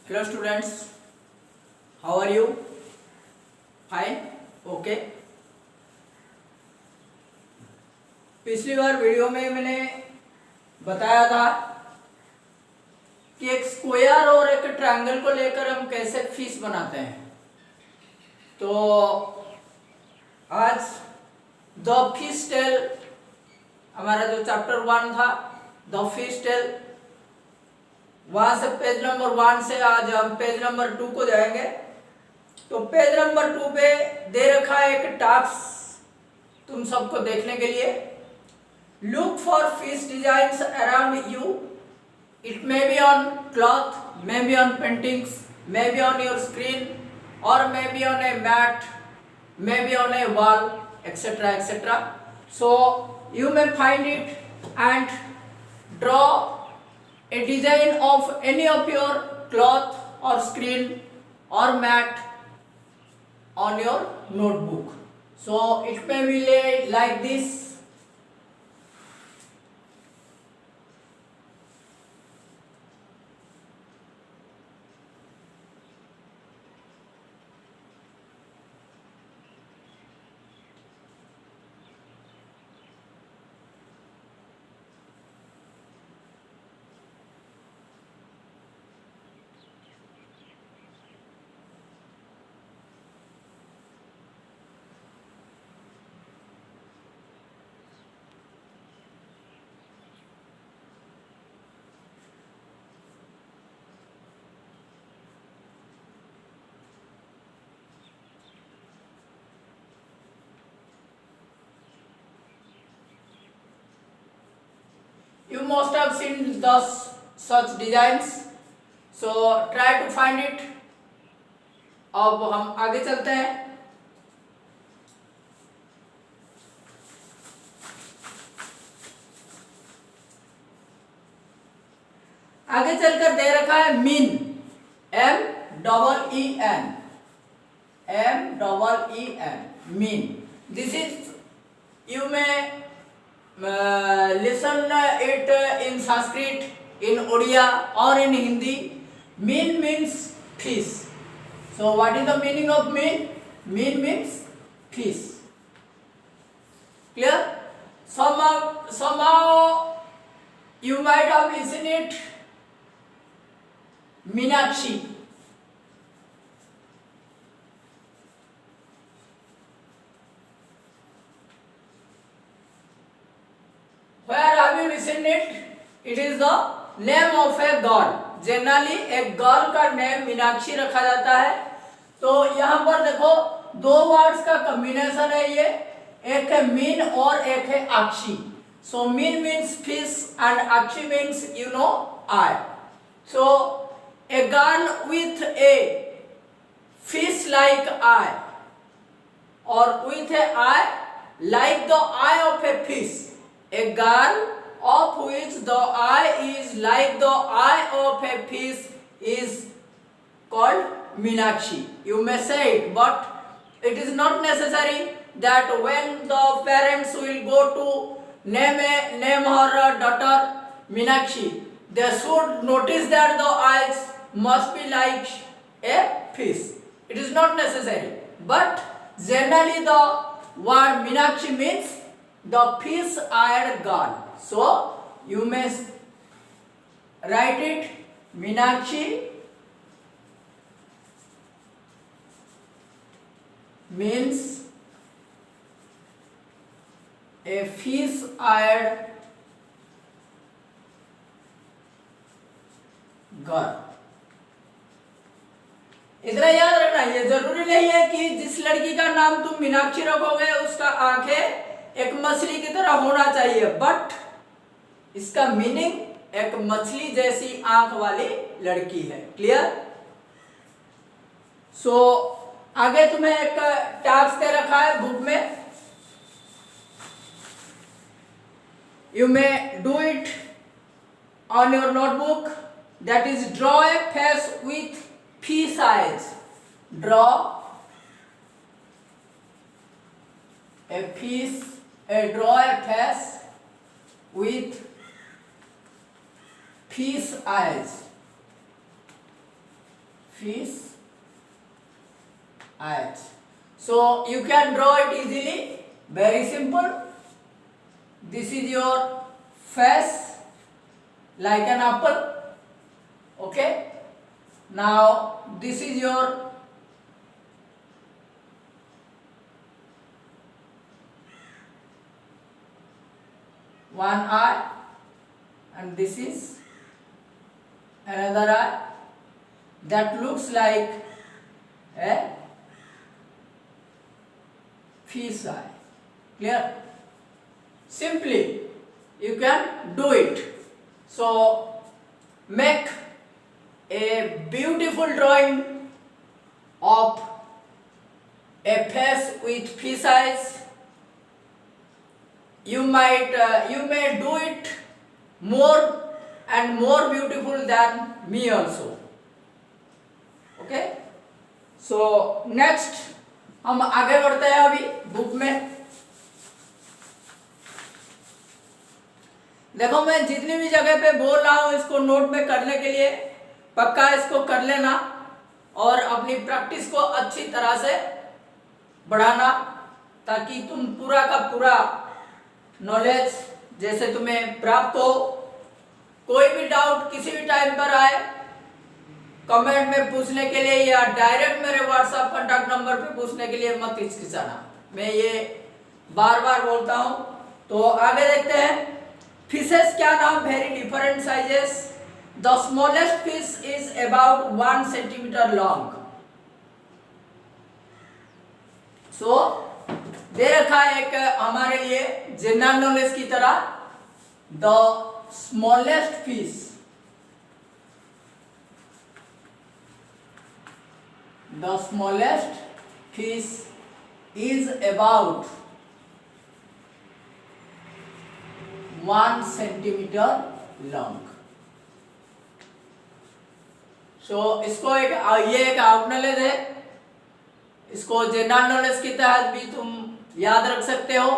Hello students, how are you? Fine, okay. पिछली बार video में मैंने बताया था कि एक स्क्वायर और एक ट्रायंगल को लेकर हम कैसे फिश बनाते हैं। तो आज द फिश टेल हमारा जो चैप्टर 1 था, द फिश टेल, वहां से पेज नंबर 1 से आज हम पेज नंबर 2 को जाएंगे। तो पेज नंबर 2 पे दे रखा है एक टास्क तुम सबको देखने के लिए। Look for fish designs around you. It may be on cloth, may be on paintings, may be on your screen, और may be on a mat, may be on a wall, etc. etc. So you may find it and draw a design of any of your cloth or screen or mat on your notebook. So it may be like this. You must have seen such designs, so try to find it. अब हम आगे चलते हैं। आगे चलकर दे रखा है mean, M-E-E-N, M-E-E-N, mean. This is, you में listen it in Sanskrit, in Odia, or in Hindi. Mean means fish. So what is the meaning of mean? Mean means fish. Clear? Somehow you might have listened it, Meenakshi. Where have you listened it? It is the name of a girl. Generally एक girl का name Meenakshi रखा जाता है। तो यहाँ पर देखो दो वर्ड्स का कॉम्बिनेशन है ये, एक है मीन और एक है अक्षी। सो मीन मीन्स फिश एंड अक्षी means you know eye. So a girl with a fish like eye or with a eye like the eye of a fish. A girl of which the eye is like the eye of a fish is called Meenakshi. You may say it, but it is not necessary that when the parents will go to name her daughter Meenakshi, they should notice that the eyes must be like a fish. It is not necessary, but generally the word Meenakshi means the fish-eyed girl. So you may write it Meenakshi means a fish-eyed girl. इतना याद रखना, ये जरूरी नहीं है कि जिस लड़की का नाम तुम मीनाक्षी रखोगे उसका आंखें एक मछली की तरह होना चाहिए, बट इसका मीनिंग एक मछली जैसी आंख वाली लड़की है। क्लियर? सो आगे तुम्हें एक टास्क दे रखा है बुक में। You may do it on your notebook, that is draw a face with fish eyes. Draw a face with fish eyes. fish eyes. So you can draw it easily, very simple. This is your face like an apple. Okay, now this is your one eye, and this is another eye that looks like a fish eye. Clear? Simply you can do it. So make a beautiful drawing of a face with fish eyes. You may do it more and more beautiful than me also. Okay, so next हम आगे बढ़ते हैं अभी book में। देखो मैं जितनी भी जगह पे बोल रहा हूँ इसको नोट में करने के लिए पक्का इसको कर लेना और अपनी प्रैक्टिस को अच्छी तरह से बढ़ाना, ताकि तुम पूरा का पूरा नॉलेज जैसे तुम्हें प्राप्त हो। कोई भी डाउट किसी भी टाइम पर आए कमेंट में पूछने के लिए या डायरेक्ट मेरे व्हाट्सएप कॉन्टैक्ट नंबर पे पूछने के लिए मत हिचकिचाना, मैं ये बार बार बोलता हूँ। तो आगे देखते हैं। फिशेस क्या नाम, very different sizes. The smallest fish is about 1 centimetre long. So दे रखा है एक हमारे लिए जनरल नॉलेज की तरह, the smallest fish, the smallest fish is about 1 centimeter long. So इसको ये एक आउट नॉलेज है, इसको जनरल नॉलेज की तहत भी तुम याद रख सकते हो।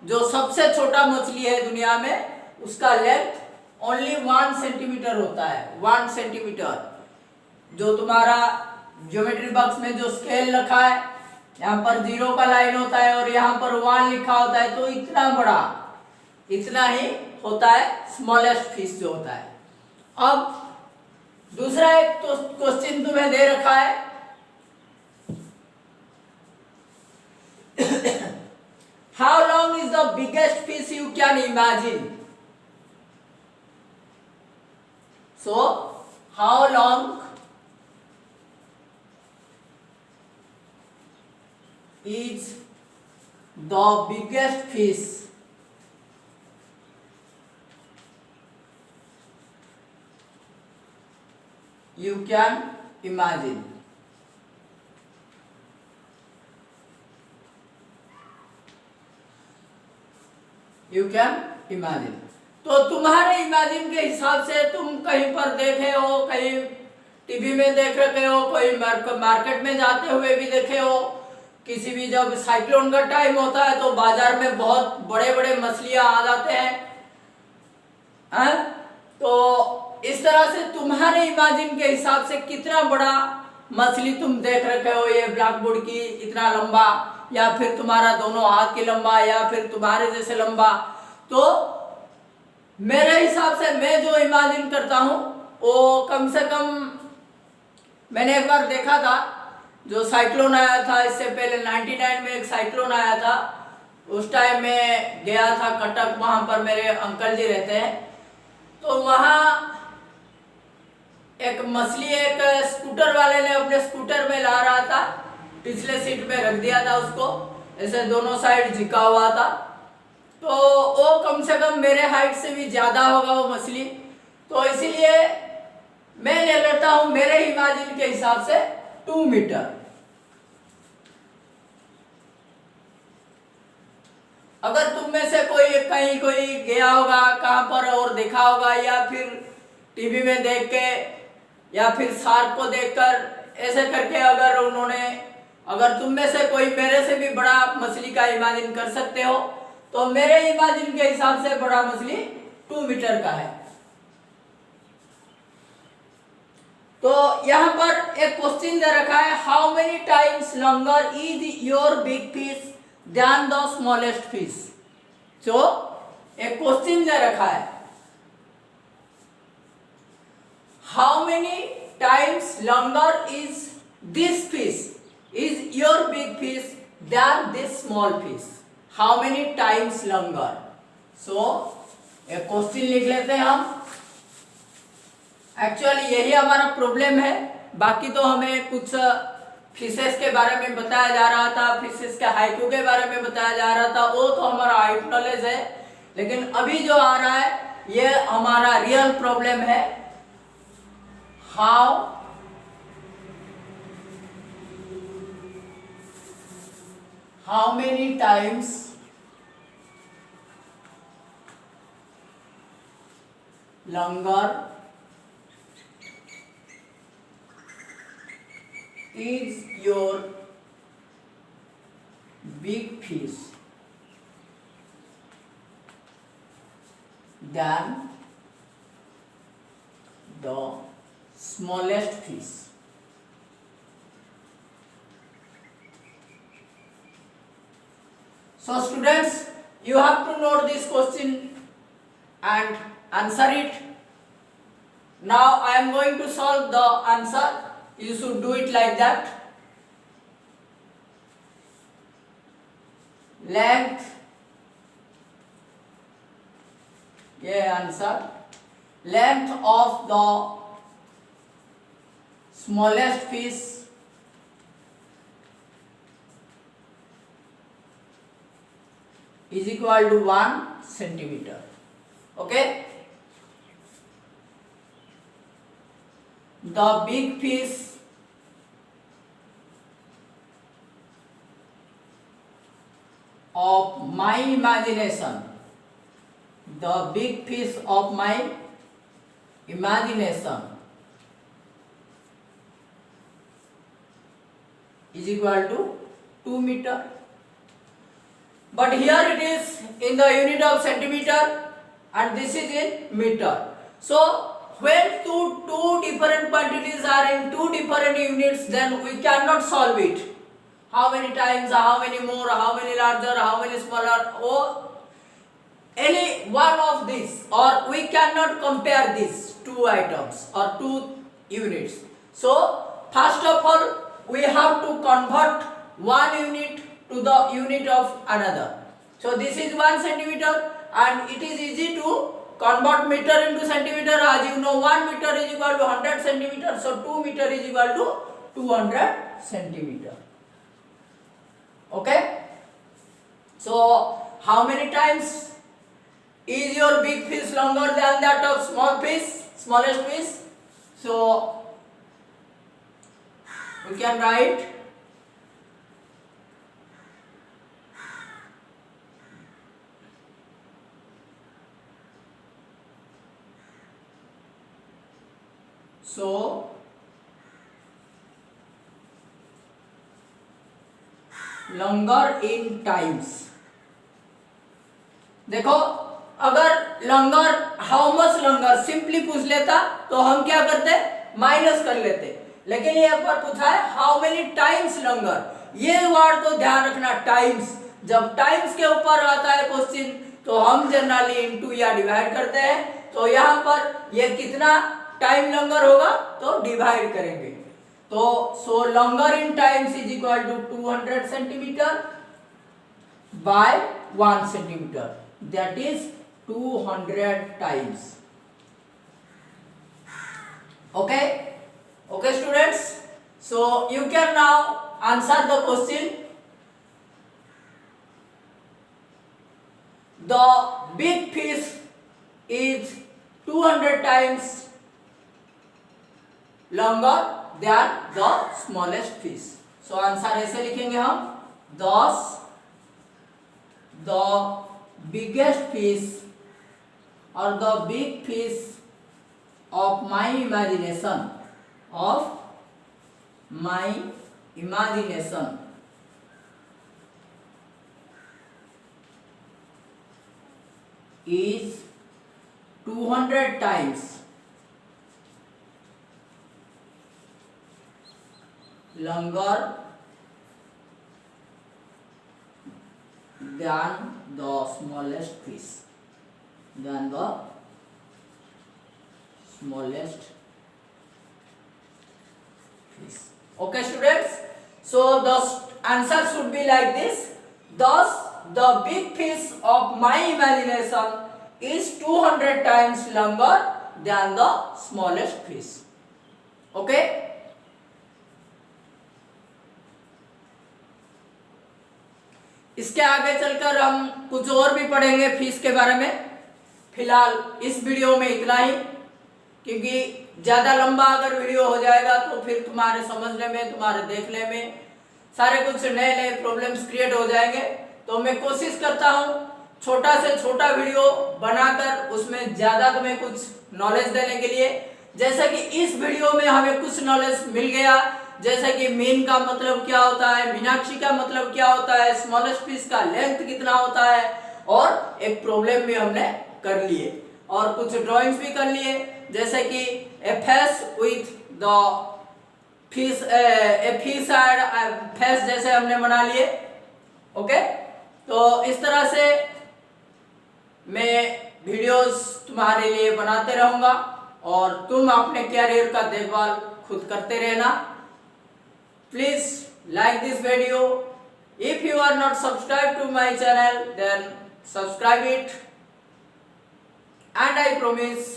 जो सबसे छोटा मछली है दुनिया में उसका लेंथ ओनली 1 सेंटीमीटर होता है, 1 सेंटीमीटर। जो तुम्हारा ज्योमेट्री बॉक्स में जो स्केल रखा है यहाँ पर 0 का लाइन होता है और यहाँ पर 1 लिखा होता है, तो इतना बड़ा, इतना ही होता है स्मॉलेस्ट फिश जो होता है। अब दूसरा एक तो क्वेश्चन तुम्हें दे रखा है, how long is the biggest fish you can imagine. So how long is the biggest fish you can imagine। You can imagine। तो तुम्हारे इमेजिन के हिसाब से तुम कहीं पर देखे हो, कहीं टीवी में देख रखे हो, कोई मार्केट में जाते हुए भी देखे हो, किसी भी जब साइक्लोन का टाइम होता है तो बाजार में बहुत बड़े बड़े मछलियां आ जाते हैं। तो इस तरह से तुम्हारे इमेजिन के हिसाब से कितना बड़ा मछली तुम देख रखे हो, ये ब्लैक बोर्ड की इतना लंबा, या फिर तुम्हारा दोनों हाथ की लंबा, या फिर तुम्हारे जैसे लंबा। तो मेरे हिसाब से मैं जो इमेजिन करता हूँ वो कम से कम, मैंने एक बार देखा था जो साइक्लोन आया था इससे पहले 99 में एक साइक्लोन आया था, उस टाइम में गया था कटक, वहां पर मेरे अंकल जी रहते हैं। तो वहां एक मछली एक स्कूटर वाले ने अपने स्कूटर में ला रहा था, पिछले सीट में रख दिया था उसको, ऐसे दोनों साइड झुका हुआ था। तो वो कम से कम मेरे हाइट से भी ज्यादा होगा वो मछली। तो इसीलिए मैं ले लेता हूँ मेरे इमेजिन के हिसाब से 2 मीटर। अगर तुम में से कोई कहीं कोई गया होगा कहाँ पर और देखा होगा, या फिर टीवी में देख के, या फिर शार्क को देखकर ऐसे करके, अगर तुम में से कोई मेरे से भी बड़ा मछली का इमेजिन कर सकते हो, तो मेरे इमेजिन के हिसाब से बड़ा मछली 2 मीटर का है। तो यहाँ पर एक क्वेश्चन दे रखा है, how many times longer is your big fish than the smallest fish. तो एक क्वेश्चन दे रखा है, how many times longer is this fish is your big fish than this small fish, how many times longer. So एक question लिख लेते हैं हम। एक्चुअली यही हमारा प्रॉब्लम है, बाकी तो हमें कुछ फिशेस के बारे में बताया जा रहा था, फिशेस के हाइकू के बारे में बताया जा रहा था, वो तो हमारा हाइट नॉलेज है। लेकिन अभी जो आ रहा है ये हमारा रियल प्रॉब्लम है, how many times longer is your big fish than the smallest fish। So students, you have to note this question and answer it। Now I am going to solve the answer, you should do it like that। Length, ये answer, length of the smallest fish is equal to 1 centimeter। Okay, the big fish of my imagination, the big fish of my imagination is equal to 2 meter, but here it is in the unit of centimeter and this is in meter। So when two different quantities are in two different units, then we cannot solve it, how many times, how many more, how many larger, how many smaller, or any one of these, or we cannot compare these two items or two units। So first of all we have to convert one unit to the unit of another। So this is 1 centimeter and it is easy to convert meter into centimeter, as you know 1 meter is equal to 100 centimeter, so 2 meter is equal to 200 centimeter। Okay, so how many times is your big fish longer than that of small fish, smallest fish? So we can write so longer in times। देखो अगर longer, how much longer simply पूछ लेता तो हम क्या करते, minus कर लेते, लेकिन ये पर पूछा है हाउ मेनी टाइम्स लॉन्गर, ये वर्ड को ध्यान रखना, टाइम्स। जब टाइम्स के ऊपर आता है क्वेश्चन तो हम जनरली इनटू या डिवाइड करते हैं, तो यहाँ पर ये कितना टाइम लॉन्गर होगा तो डिवाइड करेंगे। तो so longer in times is equal to 200 centimetre by 1 centimetre, that is 200 times। Okay, okay students, so you can now answer the question। The big fish is 200 times longer than the smallest fish। so answer ऐसे लिखेंगे हम, thus the biggest fish or the big fish of my imagination, of my imagination is 200 times longer than the smallest fish, than the smallest fish. Okay students, so the answer should be like this. Thus the big fish of my imagination is 200 times longer than the smallest fish. Okay, इसके आगे चलकर हम कुछ और भी पढ़ेंगे fish के बारे में। फिलहाल इस वीडियो में इतना ही, क्योंकि ज़्यादा लंबा अगर वीडियो हो जाएगा तो फिर तुम्हारे समझने में, तुम्हारे देखने में सारे कुछ नए नए प्रॉब्लम्स क्रिएट हो जाएंगे। तो मैं कोशिश करता हूँ छोटा से छोटा वीडियो बनाकर उसमें ज़्यादा तुम्हें कुछ नॉलेज देने के लिए। जैसे कि इस वीडियो में हमें कुछ नॉलेज मिल गया, जैसे कि मीन का मतलब क्या होता है, मीनाक्षी का मतलब क्या होता है, स्मॉलेस्ट फिश का लेंथ कितना होता है, और एक प्रॉब्लम भी हमने कर लिए और कुछ ड्राइंग्स भी कर लिए, जैसे कि a fish with the fish, a fish and fish जैसे हमने बना लिए। ओके, तो इस तरह से मैं वीडियोस तुम्हारे लिए बनाते रहूंगा और तुम अपने कैरियर का देखभाल खुद करते रहना। Please like this video. If you are not subscribe to my channel then subscribe it, and I promise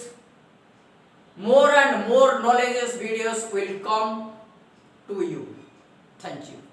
more and more knowledgeous videos will come to you. Thank you.